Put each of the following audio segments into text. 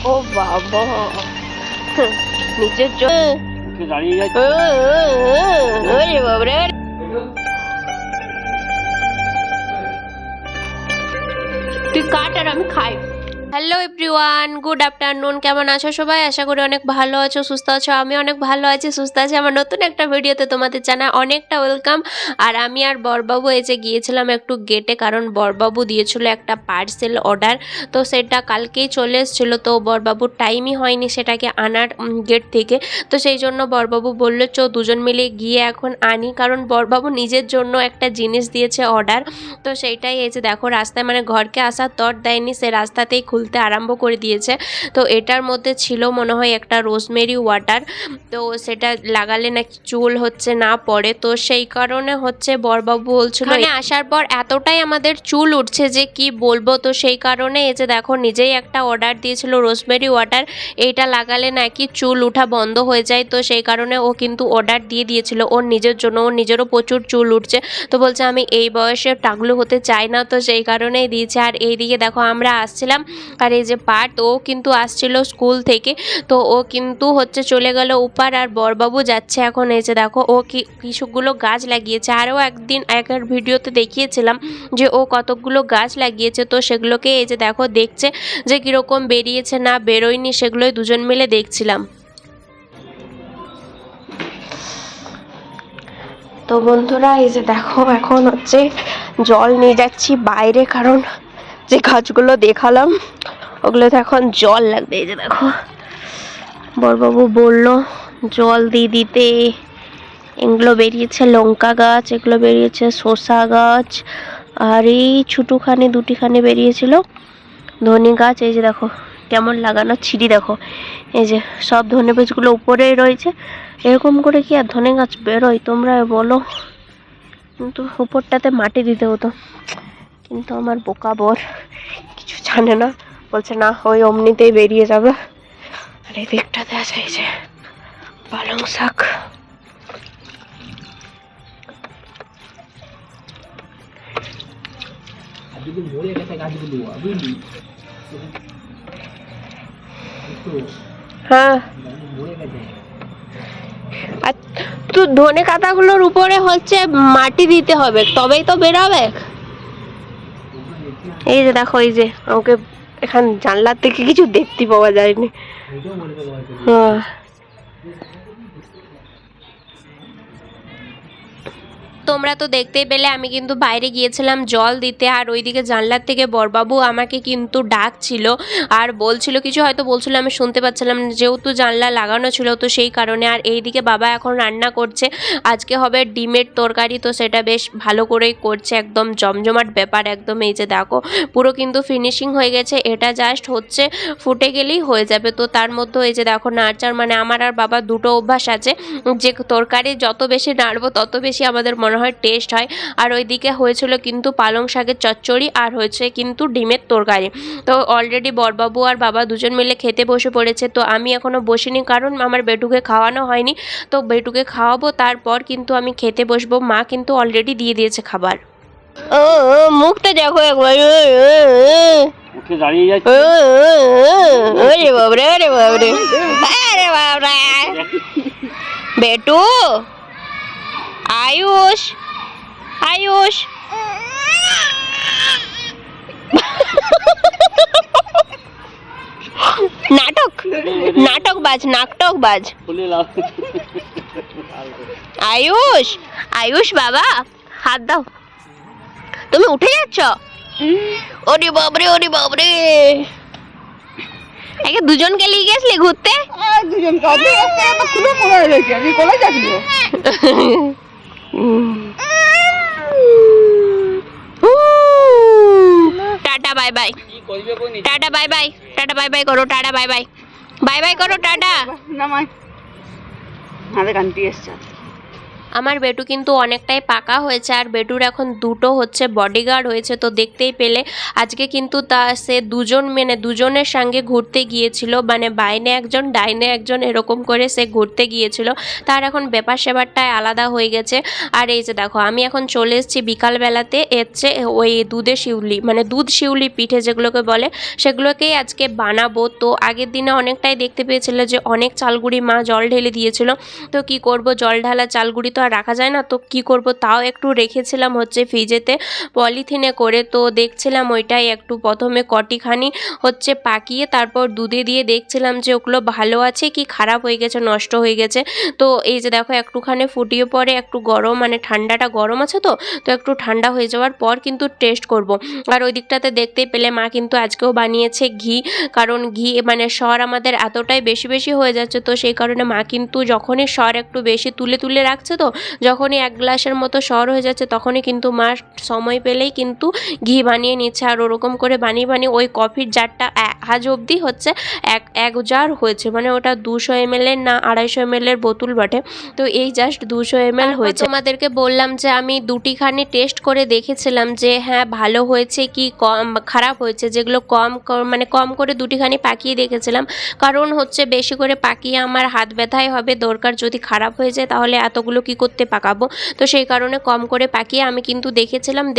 ও বাবা, নিচের দাঁড়িয়ে যাচ্ছে। তুই কাট আর আমি খাই। Hello everyone, good afternoon. কেমন আছো সবাই? আশা করি অনেক ভালো আছো, সুস্থ আছো। আমি অনেক ভালো আছি, সুস্থ আছি। আমার নতুন একটা ভিডিওতে তোমাদের জানাই অনেকটা ওয়েলকাম। আর আমি আর বরবাবু এই যে গিয়েছিলাম একটু গেটে, কারণ বরবাবু দিয়েছিল একটা পার্সেল অর্ডার, তো সেটা কালকেই চলে এসেছিলো। তো বরবাবুর টাইমই হয়নি সেটাকে আনার গেট থেকে, তো সেই জন্য বরবাবু বললো চো দুজন মিলে গিয়ে এখন আনি, কারণ বরবাবু নিজের জন্য একটা জিনিস দিয়েছে অর্ডার। তো সেইটাই এই যে দেখো রাস্তায়, মানে ঘরকে আসার তর দেয়নি, সে রাস্তাতেই খুলতে আরম্ভ করে দিয়েছে। তো এটার মধ্যে ছিল মনে হয় একটা রোজমেরি ওয়াটার, তো সেটা লাগালে নাকি চুল হচ্ছে না পড়ে। তো সেই কারণে হচ্ছে বরবাবু বলছিল এখানে আসার পর এতটাই আমাদের চুল উঠছে যে কি বলবো। তো সেই কারণে এই যে দেখো নিজেই একটা অর্ডার দিয়েছিল রোজমেরি ওয়াটার, এইটা লাগালে নাকি চুল উঠা বন্ধ হয়ে যায়। তো সেই কারণে ও কিন্তু অর্ডার দিয়ে দিয়েছিল ওর নিজের জন্য, ওর নিজেরও প্রচুর চুল উঠছে। তো বলছে আমি এই বয়সে টাকলু হতে চাই না, তো সেই কারণেই দিয়েছে। আর এইদিকে দেখো আমরা আসছিলাম, আর এই যে পার্থ, ও কিন্তু আসছিল স্কুল থেকে, তো ও কিন্তু হচ্ছে চলে গেল উপর, আর বরবাবু যাচ্ছে এখন। এই যে দেখো ও কিছুগুলো গাছ লাগিয়েছে, আরও একদিন আগের ভিডিওতে দেখিয়েছিলাম যে ও কতগুলো গাছ লাগিয়েছে। তো সেগুলোকে এই যে দেখো দেখছে যে কীরকম বেরিয়েছে না বেরোয়নি, সেগুলোই দুজন মিলে দেখছিলাম। তো বন্ধুরা এই যে দেখো এখন হচ্ছে জল নিয়ে যাচ্ছি বাইরে, কারণ যে গাছগুলো দেখালাম ওগুলোতে এখন জল লাগবে। এই যে দেখো বরবাবু বললো জল দিয়ে দিতে। এগুলো বেরিয়েছে লঙ্কা গাছ, এগুলো বেরিয়েছে শসা গাছ, আর এই ছোটোখানি দুটিখানি বেরিয়েছিল ধনে গাছ। এই যে দেখো কেমন লাগানো ছিঁড়ি, দেখো এই যে সব ধনে বীজগুলো উপরেই রয়েছে। এরকম করে কি আর ধনে গাছ বেরোয় তোমরা বলো? কিন্তু উপরটাতে মাটি দিতে হতো, কিন্তু আমার বোকা বর কিছু জানে না, বলছে না ওই অমনিতেই বেরিয়ে যাবে। আর এই দিকটাতে আছে এই যে পালং শাক। হ্যাঁ, আর তো ধনে পাতাগুলোর উপরে হচ্ছে মাটি দিতে হবে, তবেই তো বেরোবে। এই যে দেখো এই যে আমাকে এখান জানলার থেকে কিছু দেখতে পাওয়া যায়নি। হ্যাঁ, তোমরা তো দেখতেই পেলে আমি কিন্তু বাইরে গিয়েছিলাম জল দিতে, আর ওইদিকে জানলার থেকে বরবাবু আমাকে কিন্তু ডাকছিল আর বলছিল কিছু, হয়তো বলছিল আমি শুনতে পাচ্ছিলাম না, যেহেতু জানলা লাগানো ছিল তো সেই কারণে। আর এইদিকে বাবা এখন রান্না করছে, আজকে হবে ডিমের তরকারি, তো সেটা বেশ ভালো করেই করছে, একদম জমজমাট ব্যাপার একদম। এই যে দেখো পুরো কিন্তু ফিনিশিং হয়ে গেছে, এটা জাস্ট হচ্ছে ফুটে গেলেই হয়ে যাবে। তো তার মধ্যে এই যে দেখো নাড়চার, মানে আমার আর বাবা দুটো অভ্যাস আছে, যে তরকারি যত বেশি নাড়বো তত বেশি আমাদের মনে হয় টেস্ট হয়। আর ওইদিকে হয়েছিল কিন্তু পালং শাকের চচ্চড়ি, আর হয়েছে কিন্তু ডিমের তরকারি। তো অলরেডি বরবাবু আর বাবা দুজন মিলে খেতে বসে পড়েছে। তো আমি এখনও বসিনি, কারণ আমার বেটুকে খাওয়ানো হয়নি। তো বেটুকে খাওয়াবো, তারপর কিন্তু আমি খেতে বসবো। মা কিন্তু অলরেডি দিয়ে দিয়েছে খাবার। ও মুখটা দেখো একবার, উঠে দাঁড়িয়ে যাচ্ছে। ওরে বাবরে, ওরে বাবরে, আরে বাবরে বেটু। আয়ুষ, আয়ুষ নাটক, নাটক বাজ, নাটক বাজ। আয়ুষ, আয়ুষ বাবা হাত দাও। তুমি উঠে যাচ্ছ? ওরে বাবরে, ওরে বাবরে, একে দুজনকে নিয়ে গেছলি ঘুরতে? Tata bye bye, tata bye bye, tata bye bye করো, tata bye bye, bye bye করো, টাটা। আমার বেটু কিন্তু অনেকটাই পাকা হয়েছে, আর বেটুর এখন দুটো হচ্ছে বডিগার্ড হয়েছে। তো দেখতেই পেলে আজকে কিন্তু সে দুজনের সঙ্গে ঘুরতে গিয়েছিল, মানে বাইনে একজন ডাইনে একজন এরকম করে সে ঘুরতে গিয়েছিল। তার এখন ব্যাপার সেবারটাই আলাদা হয়ে গেছে। আর এই যে দেখো আমি এখন চলে এসেছি বিকালবেলাতে এসছে ওই দুধ শিউলি পিঠে যেগুলোকে বলে সেগুলোকেই আজকে বানাবো। তো আগের দিনে অনেকটাই দেখতে পেয়েছিল যে অনেক চালগুড়ি মা জল ঢেলে দিয়েছিল। তো কি করব, জল ঢালা চালগুড়ি তো আর রাখা যায় না, তো কি করব, তাও একটু রেখেছিলাম হচ্ছে ফ্রিজেতে পলিথিনে করে। তো দেখছিলাম ওইটাই একটু প্রথমে কটিখানি হচ্ছে পাকিয়ে তারপর দুধে দিয়ে দেখছিলাম যে ওগুলো ভালো আছে কি খারাপ হয়ে গেছে, নষ্ট হয়ে গেছে। তো এই যে দেখো একটুখানি ফুটিয়ে পরে একটু গরম, মানে ঠান্ডাটা গরম আছে তো একটু ঠান্ডা হয়ে যাওয়ার পর কিন্তু টেস্ট করব। আর ওই দিকটাতে দেখতেই পেলে মা কিন্তু আজকেও বানিয়েছে ঘি, কারণ ঘি মানে সর আমাদের এতটাই বেশি বেশি হয়ে যাচ্ছে। তো সেই কারণে মা কিন্তু যখনই সর একটু বেশি তুলে তুলে রাখছে, তো যখনই 1 গ্লাসের মতো সর হয়ে যাচ্ছে তখনই কিন্তু মা সময় পেলেই কিন্তু ঘি বানিয়ে নিচ্ছে। আর ওরকম করে বানিয়ে বানিয়ে ওই কফির জারটা আজ অবধি হচ্ছে এক জার হয়েছে, মানে ওটা 200 ml না 250 ml বোতল বটে। তো এই জাস্ট 200 ml হয়েছে। তোমাদেরকে বললাম যে আমি দুটিখানি টেস্ট করে দেখেছিলাম যে হ্যাঁ ভালো হয়েছে কি কম খারাপ হয়েছে। যেগুলো কম করে দুটিখানি পাকিয়ে দেখেছিলাম, কারণ হচ্ছে বেশি করে পাকিয়ে আমার হাত ব্যথাই হবে, দরকার যদি খারাপ হয়ে যায় তাহলে এতগুলো কি করতে পাকাবো। তো সেই কারণে কম করে পাকিয়ে আমি কিন্তু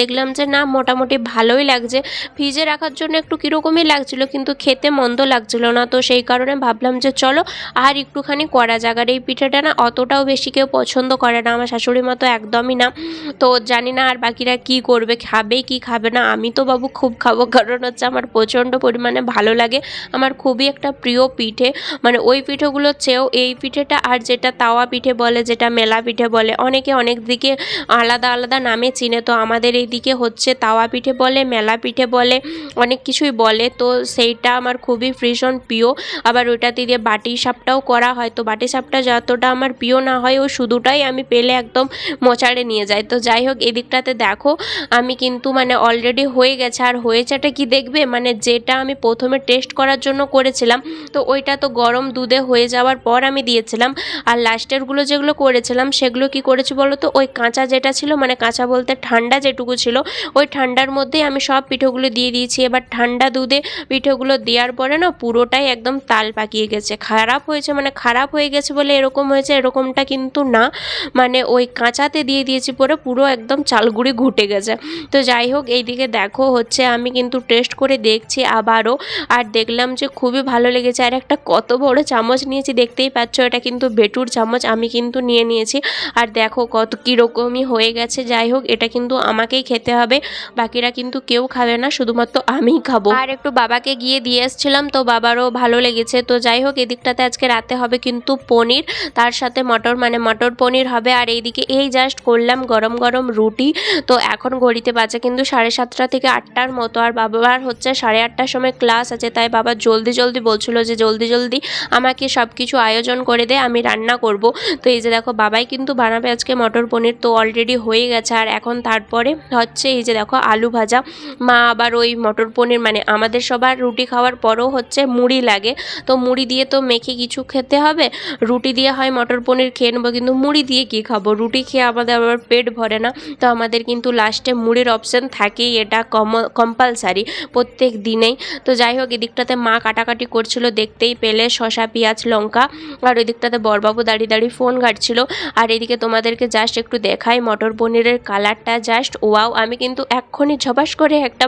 দেখলাম যে না মোটামুটি ভালোই লাগছে। ফ্রিজে রাখার জন্য একটু কীরকমই লাগছিল, কিন্তু খেতে মন্দ লাগছিল না। তো সেই কারণে ভাবলাম যে চলো আর একটুখানি করা যাক। আর এই পিঠাটা না অতটাও বেশি কেউ পছন্দ করে না, আমার শাশুড়ি মা তো একদমই না। তো জানি না আর বাকিরা কি করবে, খাবে কি খাবে না। আমি তো বাবু খুব খাবো, কারণ হচ্ছে আমার প্রচণ্ড পরিমাণে ভালো লাগে। আমার খুবই একটা প্রিয় পিঠে, মানে ওই পিঠেগুলোর চেয়েও এই পিঠেটা, আর যেটা তাওয়া পিঠে বলে, যেটা মেলা পিঠে বলে, অনেকে অনেক দিকে আলাদা আলাদা নামে চিনে। তো আমাদের এই দিকে হচ্ছে তাওয়া পিঠে বলে, মেলা পিঠে বলে, অনেক কিছুই বলে। তো সেইটা আমার খুবই ভীষণ প্রিয়। আবার ওইটাতে দিয়ে বাটি সাপটাও করা হয়। তো বাটি সাপটা যতটা আমার প্রিয় না হয়, ও শুধুটাই আমি পেলে একদম মোচাড়ে নিয়ে যাই। তো যাই হোক এদিকটাতে দেখো আমি কিন্তু মানে অলরেডি হয়ে গেছে। আর হয়েছেটা কি দেখবে, মানে যেটা আমি প্রথমে টেস্ট করার জন্য করেছিলাম তো ওইটা তো গরম দুধে হয়ে যাওয়ার পর আমি দিয়েছিলাম। আর লাস্টেরগুলো যেগুলো করেছিলাম সেগুলো কি করেছি বলো তো, ওই কাঁচা যেটা ছিল, মানে কাঁচা বলতে ঠান্ডা যেটুকু ছিল, ওই ঠান্ডার মধ্যেই আমি সব পিঠেগুলো দিয়ে দিয়েছি। এবার ঠান্ডা দুধে পিঠেগুলো দেওয়ার পরে না পুরোটাই একদম তাল পাকিয়ে গেছে। খারাপ হয়েছে মানে খারাপ হয়ে গেছে বলে এরকম হয়েছে এরকমটা কিন্তু না, মানে ওই কাঁচাতে দিয়ে দিয়েছি পরে পুরো একদম চালগুড়ি ঘুটে গেছে। তো যাই হোক এইদিকে দেখো হচ্ছে আমি কিন্তু টেস্ট করে দেখছি আবারও, আর দেখলাম যে খুবই ভালো লেগেছে। আর একটা কত বড় চামচ নিয়েছি দেখতেই পাচ্ছ, এটা কিন্তু বেটুর চামচ আমি কিন্তু নিয়েছি। আর দেখো কত কীরকমই হয়ে গেছে। যাই হোক এটা কিন্তু আমাকেই খেতে হবে, বাকিরা কিন্তু কেউ খাবে না, শুধুমাত্র আমিই খাবো। আর একটু বাবাকে গিয়ে দিয়ে এসেছিলাম, তো বাবারও ভালো লেগেছে। তো যাই হোক এদিকটাতে আজকে রাতে হবে কিন্তু পনির, তার সাথে মটর পনির হবে। আর এইদিকে এই জাস্ট করলাম গরম গরম রুটি। তো এখন ঘড়িতে বাজে কিন্তু 7:30 থেকে 8টার মতো। আর বাবার হচ্ছে 8:30টার সময় ক্লাস আছে, তাই বাবা জলদি বলছিল যে জলদি আমাকে সব কিছু আয়োজন করে দে, আমি রান্না করব। তো এই যে দেখো বাবাই কিন্তু বানাবে আজকে মটর পনির, তো অলরেডি হয়ে গেছে। আর এখন তারপরে হচ্ছে এই যে দেখো আলু ভাজা। মা আবার ওই মটর পনির, মানে আমাদের সবার রুটি খাওয়ার পরও হচ্ছে মুড়ি লাগে, তো মুড়ি দিয়ে তো মেখে কিছু খেতে হবে। রুটি দিয়ে হয় মটর পনির খেয়ে নেবো, কিন্তু মুড়ি দিয়ে কি খাবো, রুটি খেয়ে আমাদের আবার পেট ভরে না। তো আমাদের কিন্তু লাস্টে মুড়ির অপশান থাকেই, এটা কম্পালসারি প্রত্যেক দিনেই। তো যাই হোক এদিকটাতে মা কাটাকাটি করছিল দেখতেই পেলে, শসা পেঁয়াজ লঙ্কা। আর ওই দিকটাতে বড়বাবু দাঁড়িয়ে ফোন ঘাটছিল। আর এদিকে তোমাদেরকে জাস্ট একটু দেখাই মটর পনিরের কালারটা, জাস্ট ওয়াও। আমি কিন্তু এক্ষুনি ঝপাস করে একটা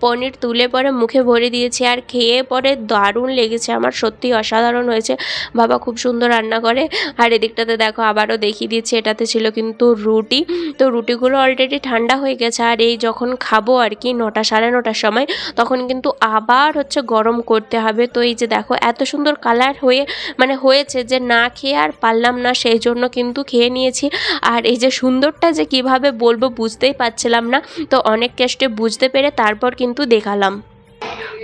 পনির তুলে পরে মুখে ভরে দিয়েছি, আর খেয়ে পরে দারুণ লেগেছে আমার, সত্যি অসাধারণ হয়েছে। বাবা খুব সুন্দর রান্না করে। আর এদিকটাতে দেখো আবারও দেখিয়ে দিচ্ছি, এটাতে ছিল কিন্তু রুটি। তো রুটিগুলো অলরেডি ঠান্ডা হয়ে গেছে, আর এই যখন খাবো আর কি 9টা 9:30টার সময়, তখন কিন্তু আবার হচ্ছে গরম করতে হবে। তো এই যে দেখো এত সুন্দর কালার হয়েছে যে না খেয়ে আর পারলাম না, সেই জন্য কিন্তু খেয়ে নিয়েছি। আর এই যে সুন্দরটা যে কিভাবে বলবো বুঝতেই পারছিলাম না, তো অনেক কষ্টে বুঝতে পেরে তারপর কিন্তু দেখালাম।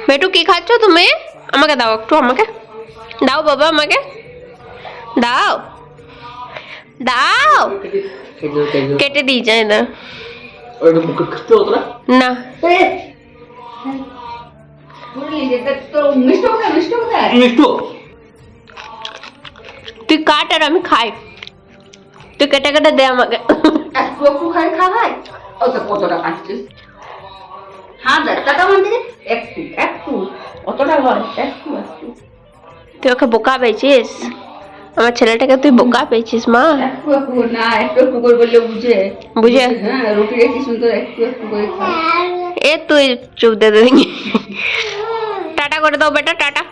বেটু কি খাচ্ছ তুমি? আমাকে দাও একটু, আমাকে দাও বাবা, আমাকে দাও কেটে দিই যায় না না তুই কাট আর আমি খাই। তুই কেটে কেটে দে আমাকে। একটু একটু খাই ও তো কতটা খাচ্ছিস? হ্যাঁ টাকা আমার দিকে একটু একটু কতটা হয় একটু একটু তুই ওকে বোকা পেয়েছিস, আমার ছেলেটাকে তুই বোকা পেয়েছিস মা। একটু একটু না, একটু একটু করে বললে বুঝে বুঝে? হ্যাঁ, রুটি রেখে সুন্দর একটু একটু করে খাই। এ তুই চুপ দে দেंगे। টাটা করে দাও বেটা, টাটা।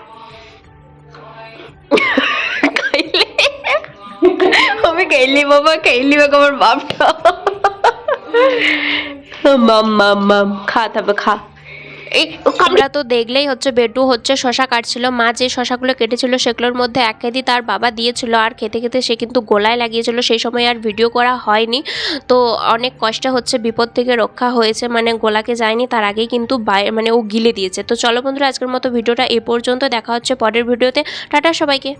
খাইলে আমি খাইলি বাবা, খাইলি বাবা আমার বাপটা। মাম মাম মাম খা, তবে খা। আমরা তো দেখলেই হচ্ছে বেটু হচ্ছে শশা কাটছিল, মা যে শশাগুলো কেটেছিল সেগুলোর মধ্যে এক কেজি তার বাবা দিয়েছিল, আর খেতে খেতে সে কিন্তু গলায় লাগিয়েছিল। সেই সময় আর ভিডিও করা হয়নি, তো অনেক কষ্ট হচ্ছে, বিপদ থেকে রক্ষা হয়েছে, মানে গলাকে যায়নি, তার আগেই কিন্তু মানে ও গিলে দিয়েছে। তো চলো বন্ধুরা, আজকের মতো ভিডিওটা এ পর্যন্ত, দেখা হচ্ছে পরের ভিডিওতে। টাটা সবাইকে।